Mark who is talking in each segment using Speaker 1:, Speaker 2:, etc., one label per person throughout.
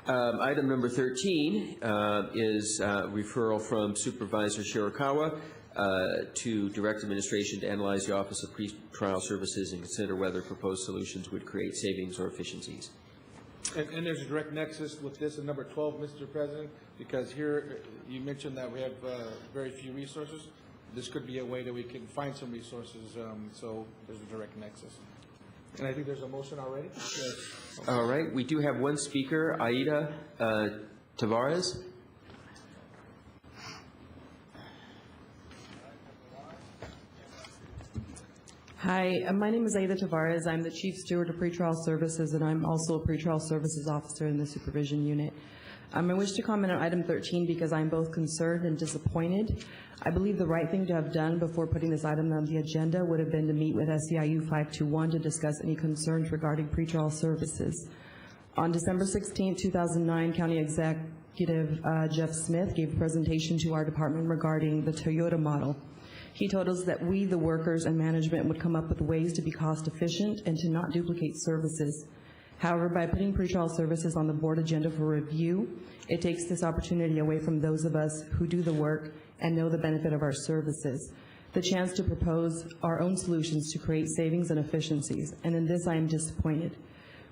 Speaker 1: Item number 13 is referral from Supervisor Shirakawa to direct administration to analyze the Office of Pretrial Services and consider whether proposed solutions would create savings or efficiencies.
Speaker 2: And there's a direct nexus with this in number 12, Mr. President, because here you mentioned that we have very few resources. This could be a way that we can find some resources, so there's a direct nexus. And I think there's a motion already? Yes.
Speaker 1: All right. We do have one speaker, Aida Tavares.
Speaker 3: Hi, my name is Aida Tavares. I'm the Chief Steward of Pretrial Services, and I'm also a Pretrial Services Officer in the Supervision Unit. I wish to comment on item 13 because I'm both concerned and disappointed. I believe the right thing to have done before putting this item on the agenda would have been to meet with SEIU 521 to discuss any concerns regarding pretrial services. On December 16, 2009, County Executive Jeff Smith gave a presentation to our department regarding the Toyota model. He told us that we, the workers and management, would come up with ways to be cost efficient and to not duplicate services. However, by putting pretrial services on the board agenda for review, it takes this opportunity away from those of us who do the work and know the benefit of our services, the chance to propose our own solutions to create savings and efficiencies, and in this I am disappointed.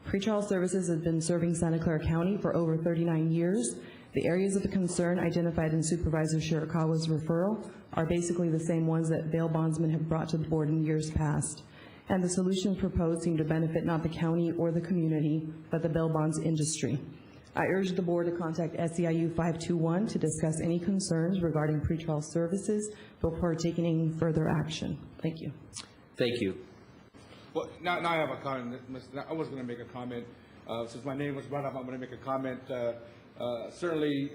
Speaker 3: Pretrial services has been serving Santa Clara County for over 39 years. The areas of concern identified in Supervisor Shirakawa's referral are basically the same ones that bail bondsmen have brought to the board in years past. And the solutions proposed seem to benefit not the county or the community, but the bail bonds industry. I urge the board to contact SEIU 521 to discuss any concerns regarding pretrial services before taking any further action. Thank you.
Speaker 1: Thank you.
Speaker 2: Well, now I have a comment. I was going to make a comment. Since my name was brought up, I'm going to make a comment. Certainly,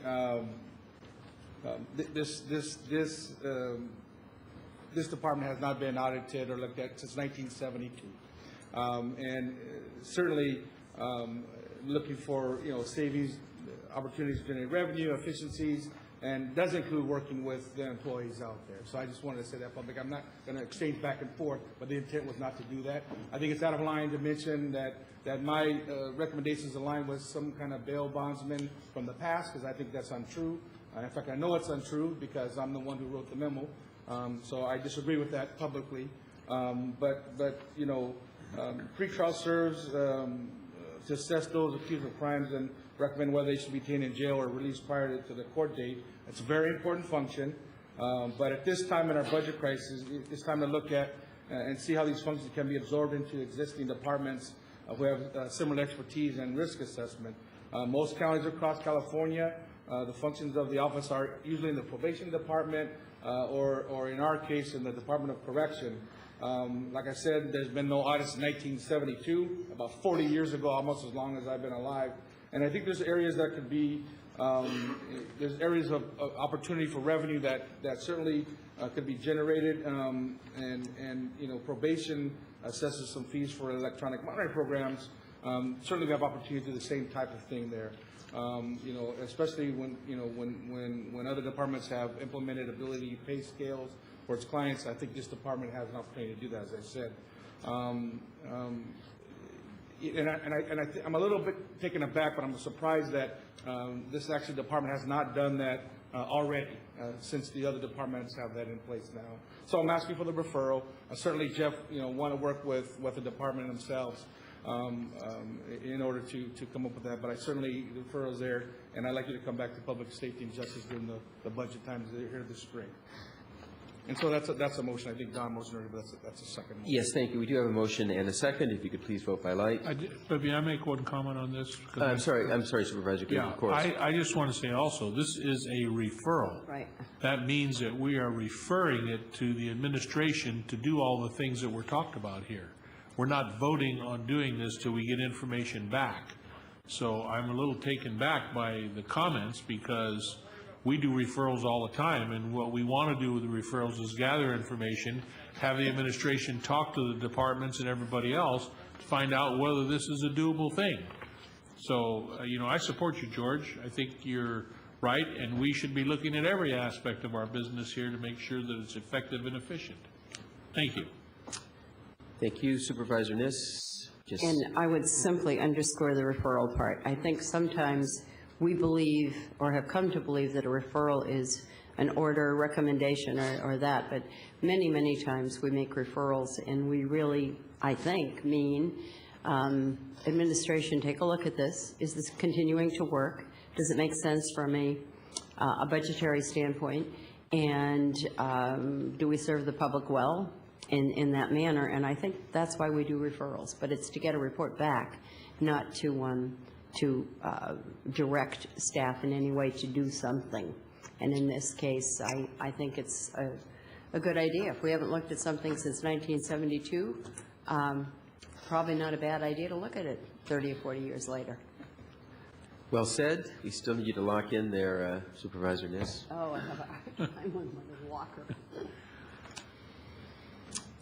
Speaker 2: this department has not been audited or looked at since 1972, and certainly looking for savings, opportunities to generate revenue, efficiencies, and does include working with the employees out there. So I just wanted to say that public. I'm not going to exchange back and forth, but the intent was not to do that. I think it's out of line to mention that my recommendations align with some kind of bail bondsman from the past, because I think that's untrue. In fact, I know it's untrue because I'm the one who wrote the memo. So I disagree with that publicly. Pretrial serves to assess those accused of crimes and recommend whether they should be detained in jail or released prior to the court date. It's a very important function. But at this time in our budget crisis, it's time to look at and see how these functions can be absorbed into existing departments who have similar expertise and risk assessment. Most counties across California, the functions of the office are usually in the probation department or in our case in the Department of Correction. Like I said, there's been no audits in 1972, about 40 years ago, almost as long as I've been alive. And I think there's areas that could be, there's areas of opportunity for revenue that certainly could be generated. Probation assesses some fees for electronic monitoring programs. Certainly we have opportunity to do the same type of thing there. Especially when other departments have implemented ability pay scales for its clients, I think this department has an opportunity to do that, as I said. I'm a little bit taken aback, but I'm surprised that this actually department has not done that already, since the other departments have that in place now. So I'm asking for the referral. Certainly, Jeff, want to work with the department themselves in order to come up with that. But I certainly, the referral is there, and I'd like you to come back to public safety and justice during the budget times here this spring. And so that's a motion. I think Don motioned earlier, but that's a second motion.
Speaker 1: Yes, thank you. We do have a motion and a second. If you could please vote by light.
Speaker 4: But may I make one comment on this?
Speaker 1: I'm sorry, Supervisor Green,
Speaker 4: Yeah,
Speaker 1: of course.
Speaker 4: I just want to say also, this is a referral.
Speaker 3: Right.
Speaker 4: That means that we are referring it to the administration to do all the things that were talked about here. We're not voting on doing this till we get information back. So I'm a little taken back by the comments because we do referrals all the time, and what we want to do with the referrals is gather information, have the administration talk to the departments and everybody else to find out whether this is a doable thing. So, I support you, George. I think you're right, and we should be looking at every aspect of our business here to make sure that it's effective and efficient. Thank you.
Speaker 1: Thank you, Supervisor Niss. Just,
Speaker 5: And I would simply underscore the referral part. I think sometimes we believe, or have come to believe, that a referral is an order, recommendation, or that, but many, many times we make referrals, and we really, I think, mean, administration, take a look at this. Is this continuing to work? Does it make sense from a budgetary standpoint? And do we serve the public well in that manner? And I think that's why we do referrals, but it's to get a report back, not to direct staff in any way to do something. And in this case, I think it's a good idea. If we haven't looked at something since 1972, probably not a bad idea to look at it 30 or 40 years later.
Speaker 1: well said. We still need you to lock in there, Supervisor Niss.
Speaker 5: Oh, I'm on my walker.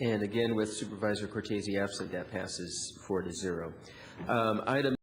Speaker 1: And again, with Supervisor Cortese absent, that passes 4-0. Item